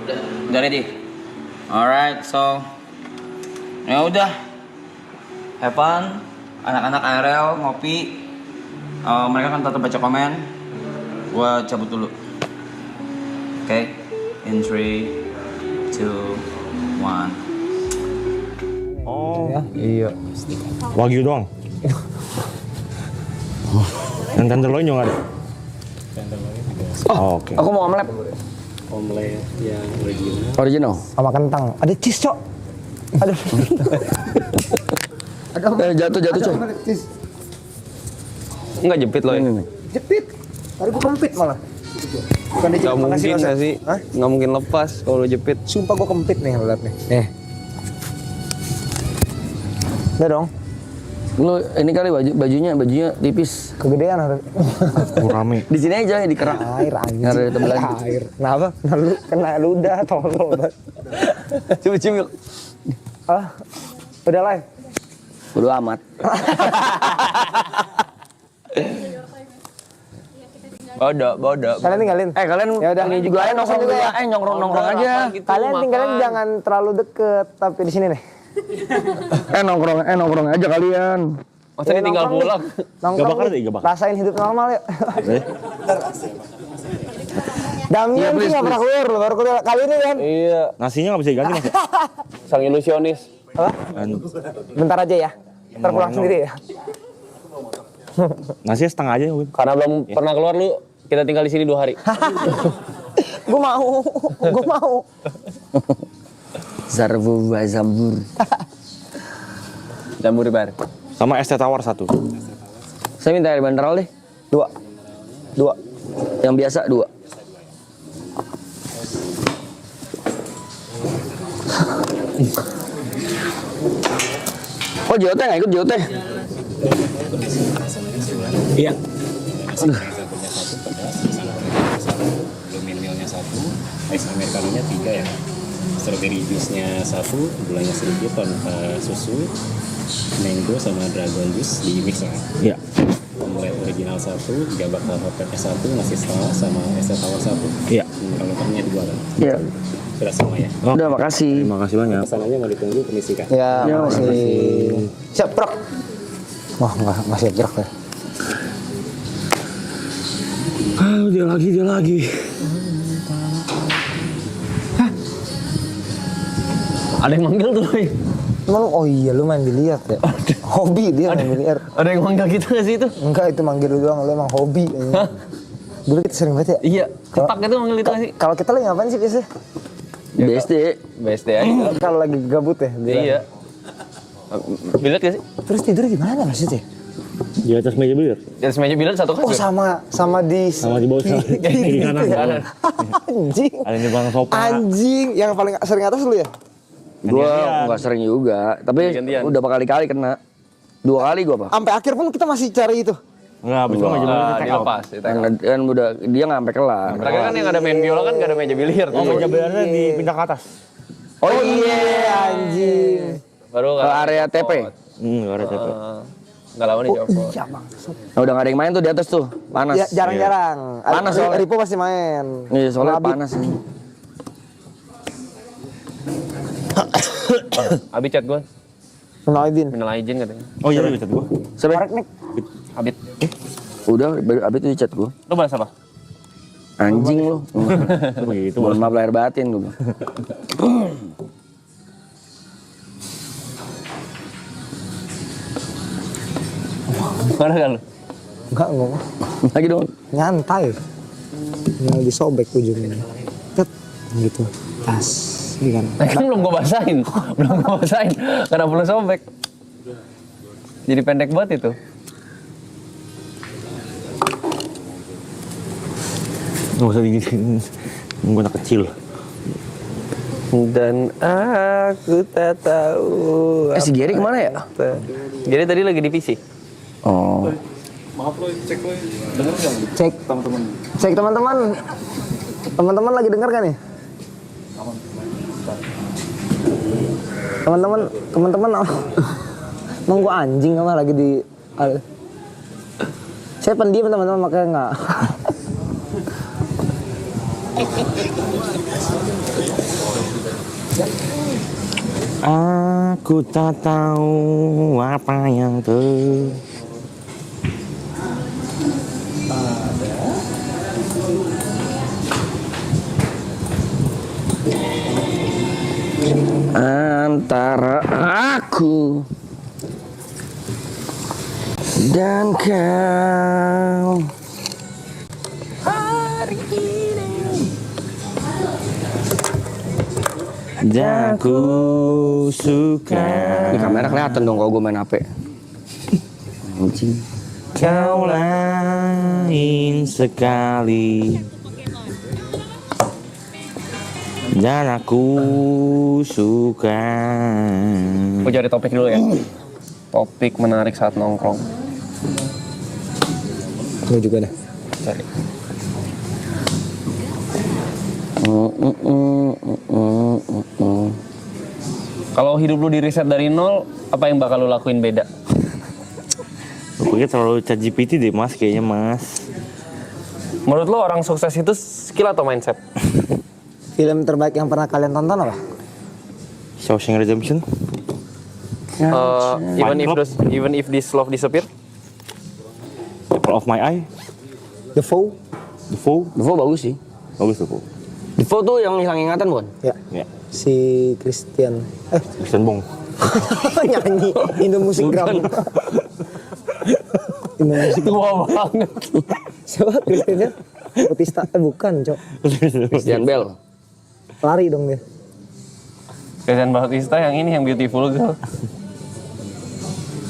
Udah ready? Alright, so ya udah. Have fun. Anak-anak ARL ngopi. Mereka kan tetap baca komen. Gua cabut dulu. Oke. In 3, 2, 1. Oh, Iya. Wagyu doang. Yang tenderloin juga ada. Oh, oke. Aku mau omelet. Omelet yang original. Original. Sama kentang. Ada cheese, Cok. Aduh. Jatuh, Cok. Enggak jepit loh ini nih. Jepit. Tadi gua kempit malah. Bukan dijepit. Gak mungkin gak sih? Hah? Gak mungkin lepas kalau lu jepit. Sumpah gua kempit nih, lihat nih. Nih. Udah dong. Lu ini kali bajunya tipis. Kegedean harus. Rame. Di sini aja di kerak. Air anjing. Nggak ada tebelan. Air. Kenapa? Nah, lu kena ludah tolol banget. Coba. Ah. Udah live. Bodo amat. Bodoh. Kalian tinggalin. Kalian Ya udah. ini juga Kalian nongkrong juga ya. nongkrong aja. Kalian tinggalin jangan terlalu deket, tapi di sini nih. nongkrong aja kalian. Masa ini tinggal nongkrong pulang? nih. Nongkrong Gak bakar nih. deh, gak bakar. Rasain hidup normal ya. Damian Iya, sih please, nggak pernah keluar loh, baru keluar kali ini kan. Iya. Nasinya nggak bisa diganti mas. Sang ilusionis. Apa? Bentar aja ya. Ntar pulang sendiri ya. Nasinya setengah aja mungkin. Karena belum pernah keluar lu, kita tinggal di sini 2 hari. Gue mau. Zarbu Zambur. Jambur bar. Sama es teh tawar 1. Saya minta air mineral deh. 2. Yang biasa 2. Oh Jote nggak ikut Jote? Iya. Blue milnya 1, ice americano-nya 3 ya. Strawberry juice-nya 1, gulanya sedikit tanpa susu, mango sama dragon juice di mix lah. Iya. Omelet original 1, gabak hotpotnya 1, nasi setengah sama es teh tawar 1. Iya. Kalau lengkapnya 2 kan. Iya. Sudah semua ya. Udah makasih. Terima kasih banyak. Pesanannya mau ditunggu, permisi kak. Ya, masih siap prok. Wah, nggak siap prok ya. Dia lagi. Ada yang manggil tuh. Emang lu, oh iya lu main biliar ya? Hobi dia main biliar. Ada yang manggil kita nggak sih itu? Enggak, itu manggil lu doang, lu emang hobi. Dulu kita sering banget ya? Iya, cetak itu manggil itu nggak sih? Kalau kita lagi ngapain sih biasanya? BSD aja. Kalau lagi gabut ya? Iya. Bilet gak sih? Terus tidur di mana maksudnya? Di atas meja biliar. Di atas meja bilet satu Oh kasur. sama di di bawah sana. Di kanan. Anjing. Ada di belakang sofa. Anjing, yang paling sering atas lu ya? Gua nggak sering juga, tapi Gantian. udah berkali-kali kena. 2 kali gua pak. Sampai akhir pun kita masih cari itu. Enggak, abis itu meja biliar check out. Dilepas. Kan udah dia nggak sampai kelar. Terakhir kan yang ada main biola kan gak ada meja biliar. Oh, meja biliarnya dipindah ke atas. Oh iya Anjing. Baru ke area TP. Nggak ada TP. Nggak lama nih copot. Iya bang. Nah, udah nggak ada yang main tuh di atas tuh, panas. Ya, jarang-jarang. Panas soalnya. Ripo pasti main. Iya soalnya Labib. panas nih. Abi chat gue, Minal Aidin. minal izin katanya. Oh iya, bisa gua. Siapa? Korek nih. Abid, Udah, abis itu di chat gua. lu balas apa? Anjing lu. Begitu. Mohon maaf lahir batin lu. Mana kan lu? Enggak ngomong. Lagi dong. Nyantai. Tinggal disobek ujungnya. Tet. Gitu. Tas. Ini kan. Nah, kan belum gue basahin. Kenapa lu sobek? Jadi pendek banget itu. Nggak usah digini. Gue anak kecil. Dan aku tak tahu. Si Gary kemana ya? Jadi tadi lagi di PC. Oh. Cek teman-teman. Cek teman-teman. Teman-teman lagi dengar kan nih? Teman-teman emang gua anjing apa lagi di saya pendiam teman-teman makanya enggak Aku tak tahu apa yang antara aku dan kau. Dan ku suka. Ini kamera kelihatan dong kalau gue main HP. Anjing. Kau lain sekali. Dan aku suka. Gue cari topik dulu ya. Topik menarik saat nongkrong. Gue juga dah. Cari. Kalau hidup lu di riset dari nol, apa yang bakal lu lakuin beda? Pokoknya terlalu chat GPT deh mas, kayaknya mas. Menurut lu orang sukses itu skill atau mindset? Film terbaik yang pernah kalian tonton apa? Shawshank Redemption. Even if this love disappear? Apple of my eye. The Foe? The Foe. Devo bagus sih. Bagus The Foe. Devo tuh yang hilang ingatan bukan? Ya. Ya. Si Christian. Christian Bong. Nyanyi Indo Musikgram. Indo Musik. Tua banget. Siapa Christian? Bautista? Bukan, Cok. Christian Bell. Lari dong dia. Christian Bautista yang ini, yang Beautiful Girl.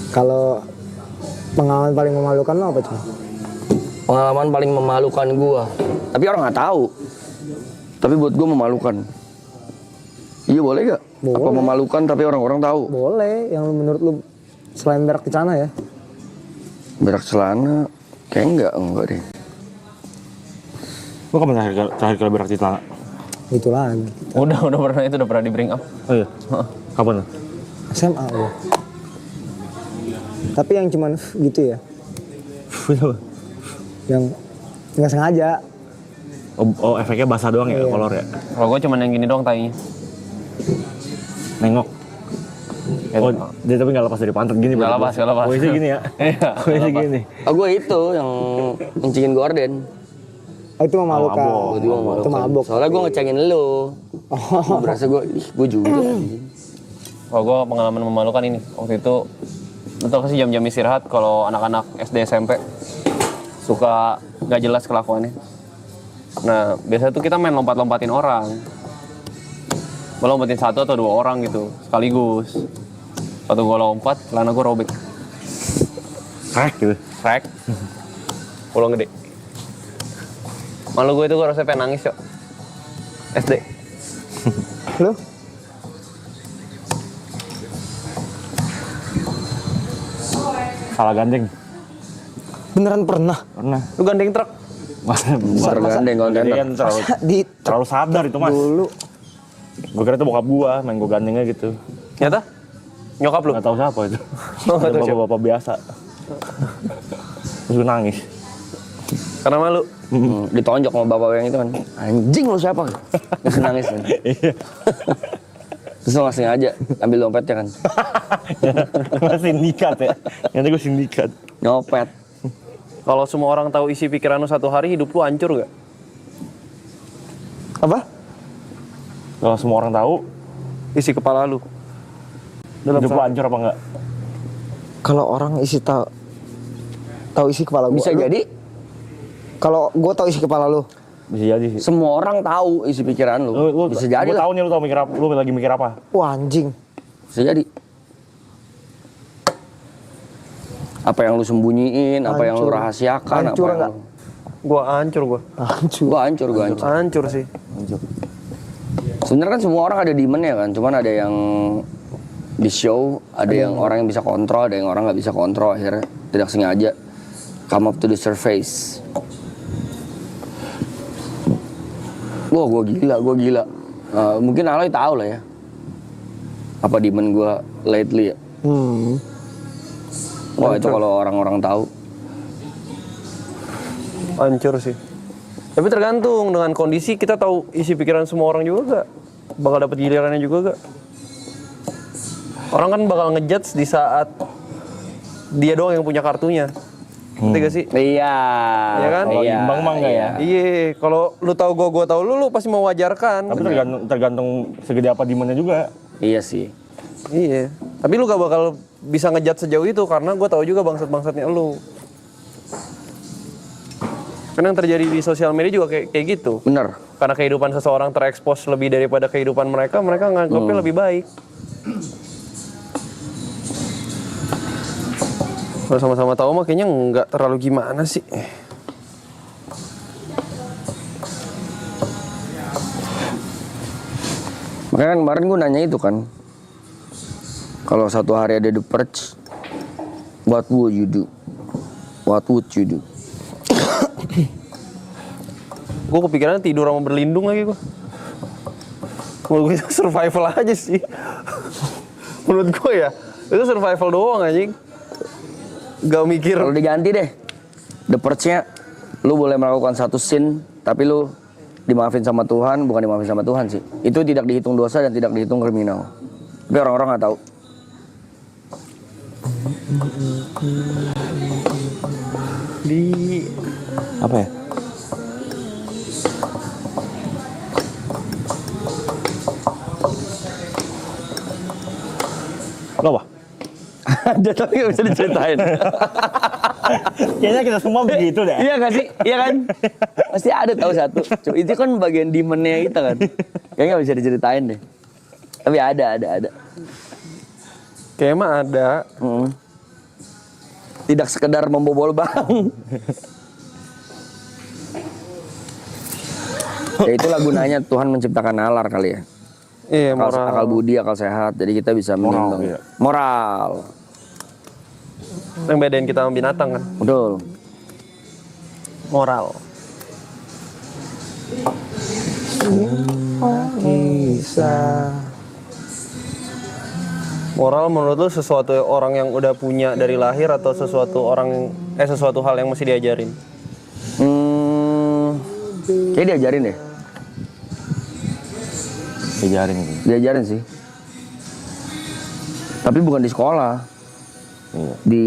Kalau pengalaman paling memalukan lo apa, Cok? Pengalaman paling memalukan gua. Tapi orang nggak tahu. Tapi buat gua memalukan. Iya boleh gak? Boleh. Apa memalukan tapi orang-orang tahu? Boleh, yang menurut lu selain berak di sana ya? Berak celana, kayak enggak deh. Lu kapan terakhir kali berak di celana? Itu lagi. Udah pernah itu, udah pernah di bring up. Oh iya? Kapan? SMA gua. Tapi yang cuman gitu ya? Yang nggak sengaja. Oh efeknya basah doang ya, Iya. kolor ya? Kalau gue cuman yang gini doang tainya. Nengok. Oh, dia tapi nggak lepas dari pantat gini. Nggak lepas. Posisi gini ya? Iya, Posisi gini. Oh gue itu yang ngencingin Gordon. Oh, itu memalukan. mabok. Gue juga memalukan. Itu mabok. Soalnya gue ngecengin lu. Gua berasa gue juga. Kalau gue pengalaman memalukan ini, waktu itu lu tau sih jam-jam istirahat kalau anak-anak SD SMP suka gak jelas kelakuannya. Nah biasanya tuh kita main lompat-lompatin orang. Lompatin satu atau dua orang gitu sekaligus. Waktu gue lompat, celana gue robek. Crack gitu. Crack. Pulang gede. Malu gue itu gue rasanya pengen nangis yuk. SD. Lu? Salah gandeng. Beneran pernah? Pernah. Lu gandeng truk. Masa Gandeng konten. Jadi kan terlalu sadar itu mas. Dulu. Gue kira itu bokap gua, main gua gandengnya gitu. Nyata? Nyokap lu? Gak tahu siapa itu. Oh, nggak tahu siapa. Bapak-bapak biasa. Terus gue nangis. Karena malu. Ditonjok sama bapak yang itu kan. Anjing lu siapa? Terus nangis kan. Terus lu nggak sengaja ambil dompetnya kan. Gue sindikat ya. Nanti gue sindikat. Nyopet. Kalau semua orang tahu isi pikiran lu satu hari, hidup lu hancur gak? Apa? Kalau semua orang tahu, Isi kepala lu. hidup lu hancur apa enggak? Kalau orang tahu isi kepala gua. Bisa jadi Kalau gua tahu isi kepala lu. Bisa jadi sih. semua orang tahu isi pikiran lu. Lu Bisa jadi gue lah. tahu nih lu tahu mikir apa, lu lagi mikir apa? Wah, anjing. Bisa jadi. Apa yang lu sembunyiin, apa yang lu Hancur. rahasiakan, Hancur apa yang nggak? lu... Gua hancur gua. Hancur. Gua hancur. Hancur sih. Sebenarnya kan semua orang ada demon-nya kan, cuman ada yang di show, ada yang orang yang bisa kontrol, ada yang orang nggak bisa kontrol, akhirnya tidak sengaja come up to the surface. Wah, gua gila. Mungkin Aloy tahu lah ya. Apa demon gua lately ya. Wah, itu kalau orang-orang tahu. Hancur sih. Tapi tergantung dengan kondisi, kita tahu isi pikiran semua orang juga gak? Bakal dapet gilirannya juga gak? Orang kan bakal ngejudge di saat dia doang yang punya kartunya. Ngerti gak sih? Iya. Iya kan? Kalau imbang mah enggak ya. Iya, kalau lu tahu gua tahu lu pasti mewajarkan. Tapi tergantung segede apa demandnya juga. Iya sih. Iya. Tapi lu gak bakal bisa ngejudge sejauh itu karena gua tahu juga bangsat-bangsatnya lu. Karena yang terjadi di sosial media juga kayak gitu. Bener. Karena kehidupan seseorang terekspos lebih daripada kehidupan mereka nganggapnya lebih baik. Kalau sama-sama tahu mah kayaknya nggak terlalu gimana sih. Makanya kan kemarin gue nanya itu kan, kalau satu hari ada The Purge, what would you do? What would you do? Gue kepikiran tidur sama berlindung lagi gue. Menurut gue itu survival aja sih. Menurut gue ya, itu survival doang anjing. Gak mikir. Kalau diganti deh, The Purge-nya, lu boleh melakukan satu sin, tapi lu dimaafin sama Tuhan, bukan dimaafin sama Tuhan sih. Itu tidak dihitung dosa dan tidak dihitung kriminal. Tapi orang-orang nggak tahu. Di Apa ya? Lo apa? Ada tapi nggak bisa diceritain. Kayaknya kita semua begitu deh. Iya nggak sih? Iya kan? Pasti ada tahu satu. Cuma itu kan bagian demon-nya kita kan. Kayaknya nggak bisa diceritain deh. Tapi ada. kayak mah ada. Tidak sekedar membobol bank. Ya itulah gunanya Tuhan menciptakan nalar kali ya. Iya, moral. Akal budi, akal sehat. Jadi kita bisa Moral, menimbang. iya. Moral. Yang bedain kita sama binatang kan. Betul. Moral. Moral menurut lu sesuatu orang yang udah punya dari lahir atau sesuatu hal yang mesti diajarin? Kayaknya diajarin deh. Diajarin sih. Tapi bukan di sekolah. Iya. Di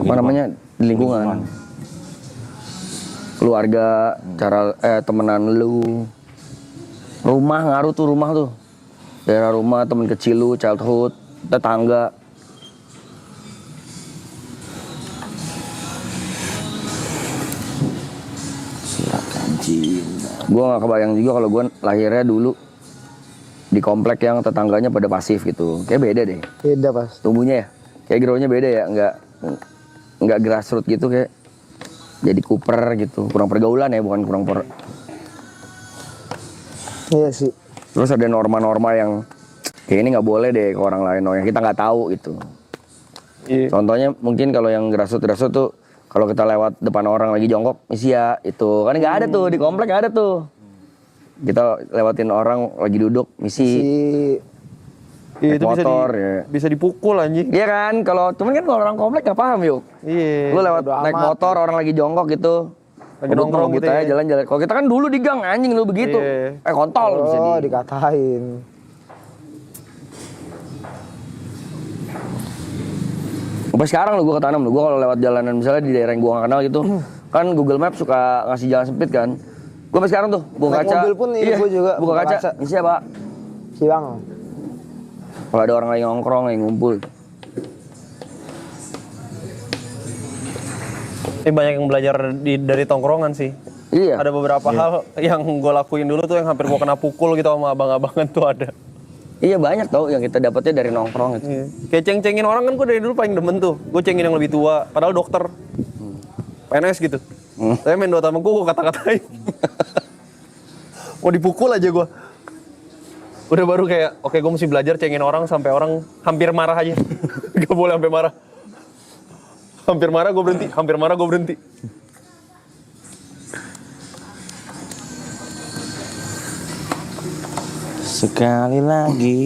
apa namanya? Di lingkungan. Keluarga, cara temenan lu. Rumah ngaruh tuh rumah tuh. Daerah rumah, temen kecil lu, childhood, tetangga. Gue gak kebayang juga kalau gue lahirnya dulu di komplek yang tetangganya pada pasif gitu. Kayak beda deh. Beda pas. Tumbuhnya ya. Kayak grownya beda ya. Nggak grassroots gitu kayak. Jadi kuper gitu. Kurang pergaulan ya, bukan kurang Iya sih. Terus ada norma-norma yang kayak ini nggak boleh deh ke orang lain. Yang kita nggak tahu gitu. Iya. Contohnya mungkin kalau yang grassroots tuh. Kalau kita lewat depan orang lagi jongkok, misi ya itu. Kan nggak ada tuh, di komplek nggak ada tuh. Kita lewatin orang lagi duduk, misi. Iya, itu motor, bisa dipukul anjing. Iya kan, cuman kan kalau orang komplek nggak paham yuk. Iya. Lu lewat naik motor, orang lagi jongkok gitu. Lagi nongkrong gitu ya. Jalan-jalan. Kalau kita kan dulu di gang, anjing lu begitu. Iya. Kontol bisa Oh, dikatain. Sampai sekarang lu gue ketanam lu. Gue kalau lewat jalanan misalnya di daerah yang gue gak kenal gitu, kan Google Maps suka ngasih jalan sempit kan. Gue sampai sekarang tuh buka Naik kaca. mobil pun iya, gue juga buka kaca. Ini siapa? Siwang. Kalau ada orang lagi nongkrong, lagi ngumpul. Ini banyak yang belajar dari tongkrongan sih. Iya. Ada beberapa hal yang gue lakuin dulu tuh yang hampir gue kena pukul gitu sama abang-abangan tuh ada. Iya banyak tau yang kita dapetnya dari nongkrong itu. Iya. Kayak ceng-cengin orang kan gue dari dulu paling demen tuh. Gue cengin yang lebih tua, padahal dokter. PNS gitu. Saya main Dota sama gue kata-katain. Mau dipukul aja gue. Udah baru kayak, oke gue mesti belajar cengin orang sampai orang hampir marah aja. Gak boleh sampai marah. Hampir marah gue berhenti, hampir marah gue berhenti. Sekali lagi,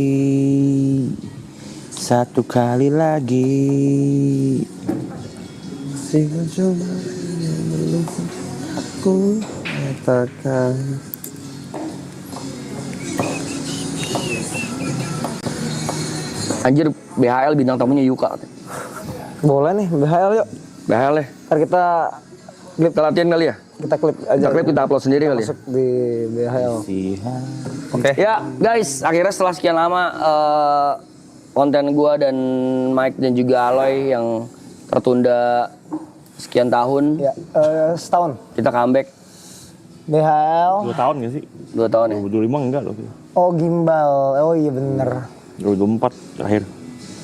satu kali lagi. Aku katakan. Anjir, BHL bintang tamunya Yuka. Boleh nih, BHL yuk. BHL ya. Ntar kita Kita latihan kali ya? kita klip aja. Kita klip kita upload sendiri kali ya? Masuk di BHL. Oke. Ya guys, akhirnya setelah sekian lama konten gua dan Mike dan juga Aloy yang tertunda sekian tahun, Ya, setahun. kita comeback BHL. 2 tahun gak sih? 2 tahun ya. 2025 enggak loh. Oh, gimbal. Oh iya bener. 2024 terakhir.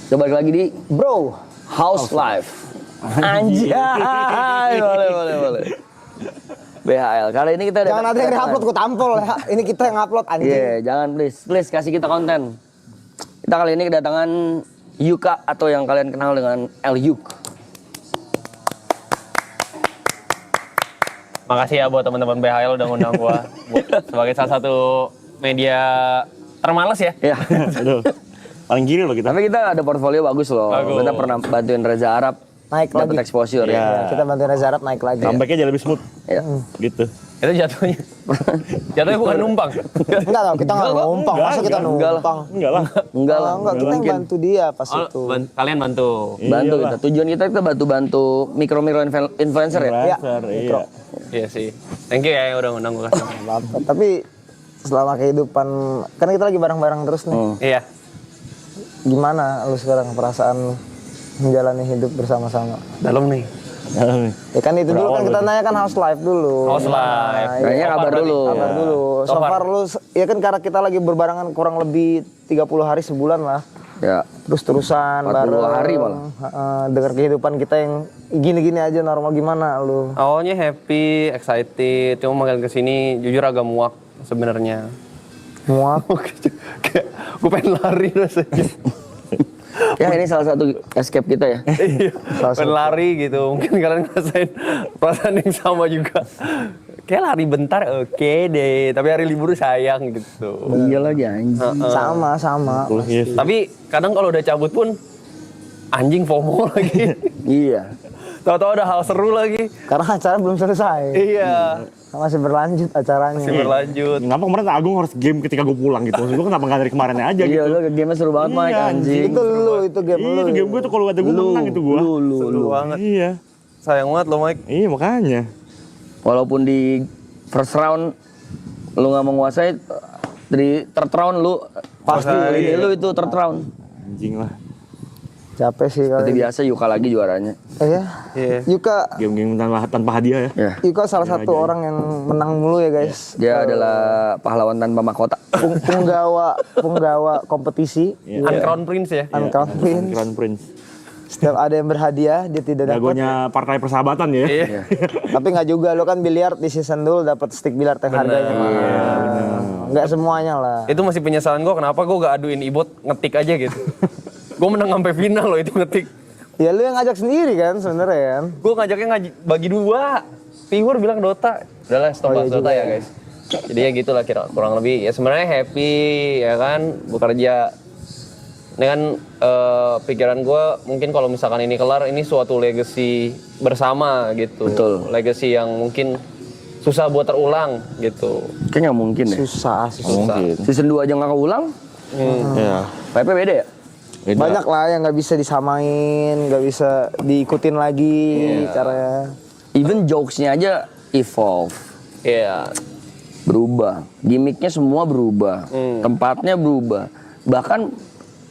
Coba balik lagi di Bro, House Life. Anjay, boleh. BHL. Kali ini kita jangan ada yang di-upload, gue tampol ya. Ini kita yang upload anjing. Iya, jangan please kasih kita konten. Kita kali ini kedatangan Yuka atau yang kalian kenal dengan El Yuk. Makasih ya buat teman-teman BHL udah ngundang gua sebagai salah satu media termales ya. Ya. Aduh. Paling kiri loh kita. Tapi kita ada portfolio bagus loh. Bagus. Kita pernah bantuin Reza Arab Naik dapat lagi. exposure Iya. ya. Kita bantuin Reza Arab naik lagi. Comebacknya jadi lebih smooth. Ya. Gitu. Itu jatuhnya bukan numpang. Enggak tau, kita nggak numpang. Masa kita enggak lah. numpang? Enggak lah. Enggak lah. Enggak, kita yang bantu dia pas Oh, itu. kalian bantu. Bantu Iyalah. kita. Tujuan kita bantu mikro influencer ya. Influencer, iya. Iya sih. Thank you ya yang udah ngundang gua. Apa, tapi selama kehidupan, kan kita lagi bareng-bareng terus nih. Iya. Gimana lu sekarang perasaan lu menjalani hidup bersama-sama? Dalam nih. Dalam nih. Ya kan itu dulu kan kita nanya kan house life dulu. House life. Nah, Kayaknya iya, kabar dulu. kabar dulu. So far lu, ya kan karena kita lagi berbarengan kurang lebih 30 hari sebulan lah. Ya. Terus-terusan 40 bareng. hari malah. Dengar kehidupan kita yang gini-gini aja normal gimana lu? Awalnya happy, excited, cuma makin kesini jujur agak muak sebenarnya. Muak. Kayak gue pengen lari rasanya. Ya ini salah satu escape kita ya. Iya, pengen lari gitu. Mungkin kalian ngerasain perasaan yang sama juga. Kayak lari bentar oke deh, tapi hari libur sayang gitu. Iya lagi anjing. Sama. Yes. Tapi kadang kalau udah cabut pun anjing FOMO lagi. Iya. Tahu-tahu ada hal seru lagi. Karena acara belum selesai. Iya, Masih berlanjut acaranya. masih berlanjut. Kenapa kemarin Agung harus game ketika gue pulang gitu? Maksud gue kenapa nggak dari kemarinnya aja Iya, gitu? lu game seru banget Mike Iya, anjing. Itu lu, itu game Iya, lu. itu game gue tuh kalau ada gue menang itu gue. Seru banget. Iya. Sayang banget lo Mike. Iya makanya. Walaupun di first round lu nggak menguasai, di third round lu pasti ini lu itu third round. Anjing lah. Capek sih Seperti kali. biasa Yuka lagi juaranya. Iya. Iya. Yuka, Game-game tanpa hadiah ya. Ya. Yuka salah satu orang yang menang mulu ya guys. Dia adalah pahlawan tanpa mahkota. Penggawa kompetisi. Uncrown Prince ya. Uncrown Prince. Crown Prince. Setiap ada yang berhadiah dia tidak dapat. Jagonya partai persahabatan ya. Iya. Tapi nggak juga, lo kan biliar di season dulu dapat stick biliar yang harganya mahal. Nggak semuanya lah. Itu masih penyesalan gue kenapa gue gak aduin ibot ngetik aja gitu. Gue menang sampai final loh itu ngetik. Ya lu yang ngajak sendiri kan sebenarnya kan. Gue ngajaknya bagi dua. Viewer bilang Dota. Udahlah stop bahas Dota ya guys. Jadi ya gitulah kurang lebih. Ya sebenarnya happy ya kan bekerja. Ini kan pikiran gue mungkin kalau misalkan ini kelar ini suatu legacy bersama gitu. Betul. Legacy yang mungkin susah buat terulang gitu. Kayaknya nggak mungkin ya. Susah. Mungkin. Season 2 aja nggak keulang, Iya. PP beda ya? Beda. Banyak lah yang nggak bisa disamain, nggak bisa diikutin lagi caranya. Even jokes-nya aja evolve, Iya. berubah. Gimmicknya semua berubah, tempatnya berubah. Bahkan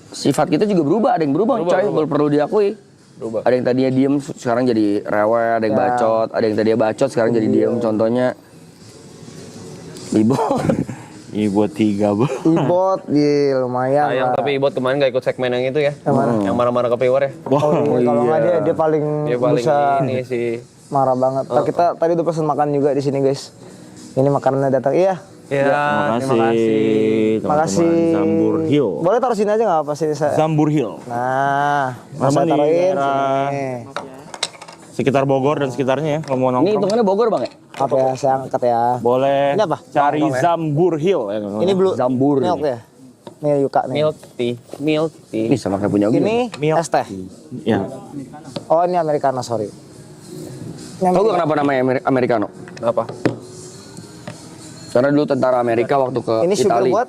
sifat kita juga berubah, ada yang berubah, coy, perlu diakui. Berubah. Ada yang tadinya diem, sekarang jadi rewel, ada yang bacot, ada yang tadinya bacot, sekarang jadi diem. Contohnya, Bibo. Iya buat 3 bro. Ibot, iya lumayan Sayang lah. tapi ibot kemarin gak ikut segmen yang itu ya. Yang mana? Yang marah-marah ke viewer ya. Oh, iya. Kalau nggak dia paling Dia paling bisa ini sih. marah banget. Kita tadi udah pesen makan juga di sini guys. Ini makanannya datang. Iya. Ya, terima kasih. Makasih. Zambur Hill. Boleh taruh sini aja nggak apa sih saya? Zambur Hill. Nah, Sama saya di taruhin daerah- sini. Sekitar Bogor dan sekitarnya ya. Kalau mau Ini nongkrong. hitungannya Bogor bang ya? Apa ya, saya angkat ya. Boleh Ini apa? cari Zambur Hill. Ya, Ini blue Zambur. milk ya. Nih Yuka nih. Milk tea. Ini sama kayak punya gue. Ini Milk es teh. Ya. Oh ini americano, sorry. Tahu gak kenapa namanya Americano? Apa? Karena dulu tentara Amerika waktu ke Ini sugar Itali. buat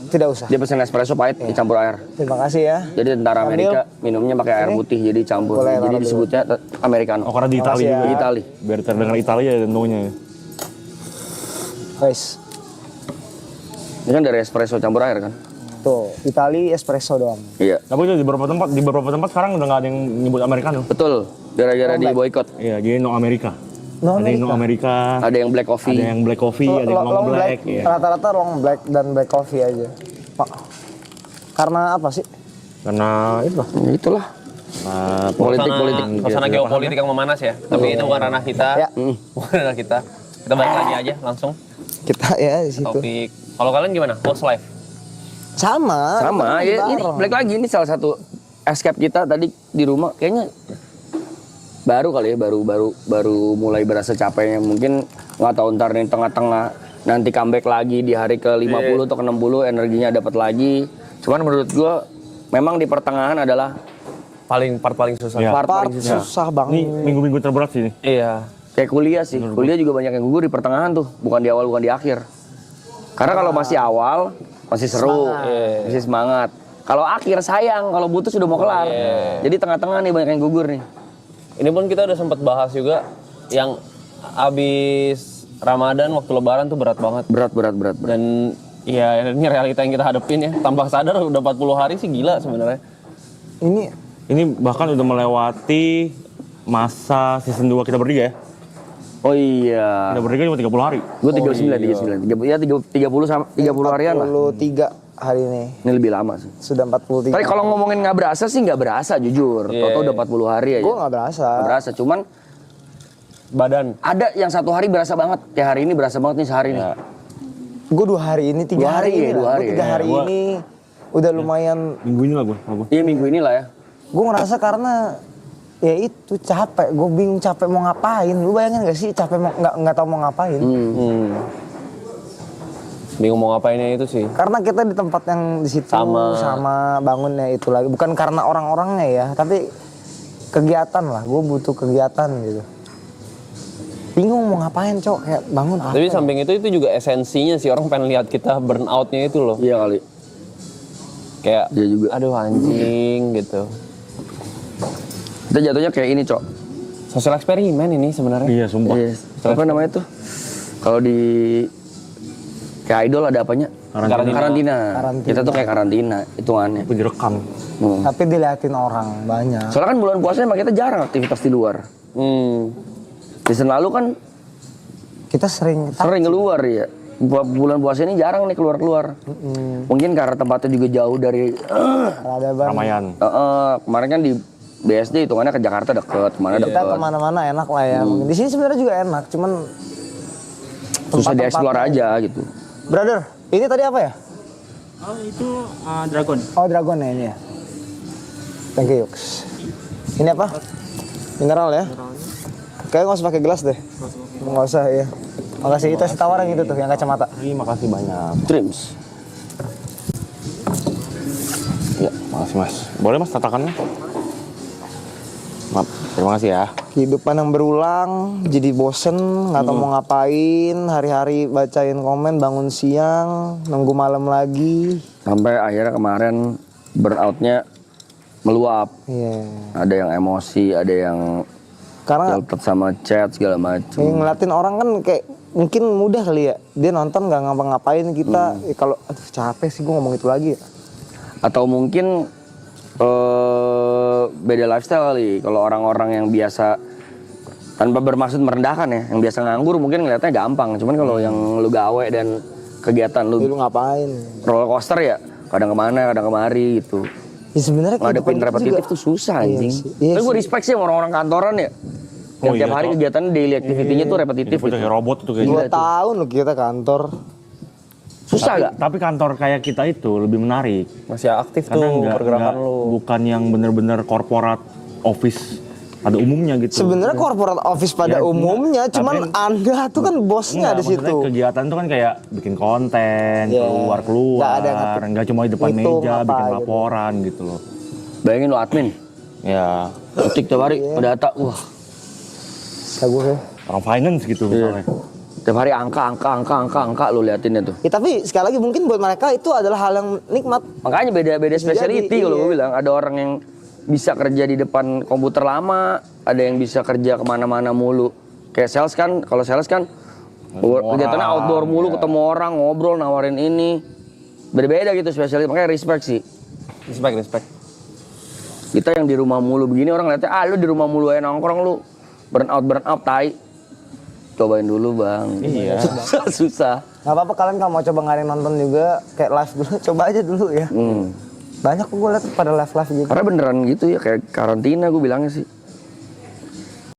Tidak usah. Dia pesen espresso pahit dicampur air. Terima kasih ya. Jadi tentara Ambil. Amerika minumnya pakai air putih jadi campur. Boleh, Jadi taruh disebutnya Americano. Oh karena di Italia Makasih ya. juga. Di Itali. Biar terdengar Italia ya no-nya. Guys, Ini kan dari espresso campur air kan? tuh Itali espresso doang. Iya. Tapi itu di beberapa tempat sekarang udah nggak ada yang nyebut Americano. Betul. Gara-gara di boykot. Iya, jadi no Amerika. No Ada yang no Amerika, Ada yang black coffee. ada yang black coffee, ada yang long black. Iya. Rata-rata long black dan black coffee aja. Pak, karena apa sih? Karena itu lah. Ya itulah. Politik-politik. Suasana geopolitik yang memanas ya. Tapi itu bukan ranah kita. Ya. Bukan ranah kita. Kita balik lagi aja langsung Kita ya di situ. topik. Kalau kalian gimana? Post life. Sama. Sama. kita Ya, ini bareng. black lagi. Ini salah satu escape kita tadi di rumah. Kayaknya baru kali ya. Baru mulai berasa capeknya. Mungkin nggak tahu ntar nih tengah-tengah. Nanti comeback lagi di hari ke-50 atau ke-60. Energinya dapat lagi. Cuman menurut gua memang di pertengahan adalah Part paling susah. Iya. part Part paling susah. susah banget. Ini minggu-minggu terberat sih nih. Iya. Kayak kuliah sih. Kuliah juga banyak yang gugur di pertengahan tuh, bukan di awal, bukan di akhir. Karena kalau masih awal masih seru, masih semangat. Kalau akhir sayang, kalau butuh sudah mau kelar. Jadi tengah-tengah nih banyak yang gugur nih. Ini pun kita udah sempat bahas juga yang abis Ramadan waktu Lebaran tuh berat banget. Berat. Dan ya ini realita yang kita hadepin ya. Tanpa sadar udah 40 hari sih gila sebenarnya. Ini bahkan udah melewati masa season 2 kita bertiga ya. Oh iya. Kita bertiga cuma 30 hari. Gue 39. Ya 30 harian lah. 43 hari ini. Ini lebih lama sih. Sudah 43. Tapi kalau ngomongin nggak berasa sih nggak berasa jujur. Toto udah 40 hari aja. Gue gak berasa. Nggak berasa. Cuman Badan. ada yang satu hari berasa banget. Kayak hari ini berasa banget nih sehari nih. Gue 2 hari ini, 3 2 hari hari ya, ini. 2 hari Gue 3 ya. hari Gua- ini udah lumayan. Minggu ini lah gue. Iya minggu ini lah ya. Gue ngerasa karena ya itu capek. Gue bingung capek mau ngapain. Lu bayangin gak sih capek mau nggak tahu mau ngapain? Bingung mau ngapainnya itu sih. Karena kita di tempat yang di situ Sama. bangunnya itu lagi. Bukan karena orang-orangnya ya, tapi kegiatan lah. Gue butuh kegiatan gitu. Bingung mau ngapain cok, kayak bangun apa? Tapi samping itu juga esensinya sih orang pengen lihat kita burn out-nya itu loh. Iya kali. Kayak Iya juga. aduh anjing gitu. Kita jatuhnya kayak ini cok. Sosial eksperimen ini sebenarnya. Iya sumpah. Yes. Apa namanya tuh? Kalau di kayak idol ada apanya? Karantina. Kita tuh kayak karantina hitungannya. Itu direkam. Tapi diliatin orang banyak. Soalnya kan bulan puasa emang kita jarang aktivitas di luar. Season lalu kan Kita sering sering keluar ya. Bulan puasa ini jarang nih keluar-keluar. Mungkin karena tempatnya juga jauh dari peradaban. Ramayan. kemarin kan di BSD hitungannya ke Jakarta deket, kemana Kita deket. kemana-mana enak lah ya. Mungkin di sini sebenarnya juga enak, cuman Susah tempat-tempatnya. dieksplor aja gitu. Brother, ini tadi apa ya? Oh itu dragon. Oh dragon ya ini ya. Thank you Yux. Ini apa? Mineral ya? Kayaknya nggak usah pakai gelas deh. Nggak usah ya. Makasih itu si tawar yang itu tuh yang kacamata. Terima kasih banyak. Dreams. Iya, makasih mas. Boleh mas tatakannya? Maaf, terima kasih ya. Kehidupan yang berulang, jadi bosen, nggak tahu mau ngapain. Hari-hari bacain komen, bangun siang, nunggu malam lagi. Sampai akhirnya kemarin burnout-nya meluap. Iya. Ada yang emosi, ada yang Karena delpet sama chat segala macam. ngeliatin orang kan kayak mungkin mudah kali ya. Dia nonton nggak ngapa-ngapain kita. Kalau aduh capek sih gue ngomong itu lagi. Atau mungkin beda lifestyle kali. Kalau orang-orang yang biasa tanpa bermaksud merendahkan ya, yang biasa nganggur mungkin ngeliatnya gampang. Cuman kalau yang lu gawe dan kegiatan lu Lu ngapain? roller coaster ya, kadang kemana, kadang kemari gitu. Ya sebenarnya Ngadepin kehidupan kita repetitif juga- tuh susah Iya anjing. sih, iya Tapi gue sih. respect sih sama orang-orang kantoran ya. Yang Oh tiap iya, hari Cok. kegiatan daily activity-nya tuh repetitif Ini gitu. kayak robot tuh kayak 2 tahun loh kita kantor. Susah gak? Tapi kantor kayak kita itu lebih menarik. Masih aktif Karena tuh pergerakan nggak- lu. bukan yang bener-bener korporat office pada umumnya gitu. Sebenarnya corporate office pada Ya, umumnya, enggak, cuman tapi- Anda tuh kan bosnya Enggak, di situ. maksudnya kegiatan itu kan kayak bikin konten, Iya. keluar-keluar, Nggak ada yang nggak cuma di depan ngitung meja apa bikin gitu. laporan gitu loh. Bayangin lu admin, Ya, ketik tiap hari Iya. data, wah Lagu ya. orang finance gitu misalnya. Tiap hari angka lu liatinnya tuh. Ya tapi sekali lagi mungkin buat mereka itu adalah hal yang nikmat. Makanya beda-beda speciality Jadi, kalau iya. gue bilang. Ada orang yang bisa kerja di depan komputer lama, ada yang bisa kerja kemana-mana mulu. Kayak sales kan, kalau sales kan kegiatannya outdoor mulu, ketemu orang, ngobrol, nawarin ini. Beda-beda gitu speciality, makanya respect sih. Respect. Kita yang di rumah mulu begini orang lihatnya, lu di rumah mulu aja nongkrong lu. Burn out, tai. Cobain dulu bang. Iya. Susah. Gak apa-apa kalian kalau mau coba ngadain nonton juga kayak live dulu, coba aja dulu ya. Banyak kok gue liat pada live gitu. Karena beneran gitu ya, kayak karantina gue bilangnya sih.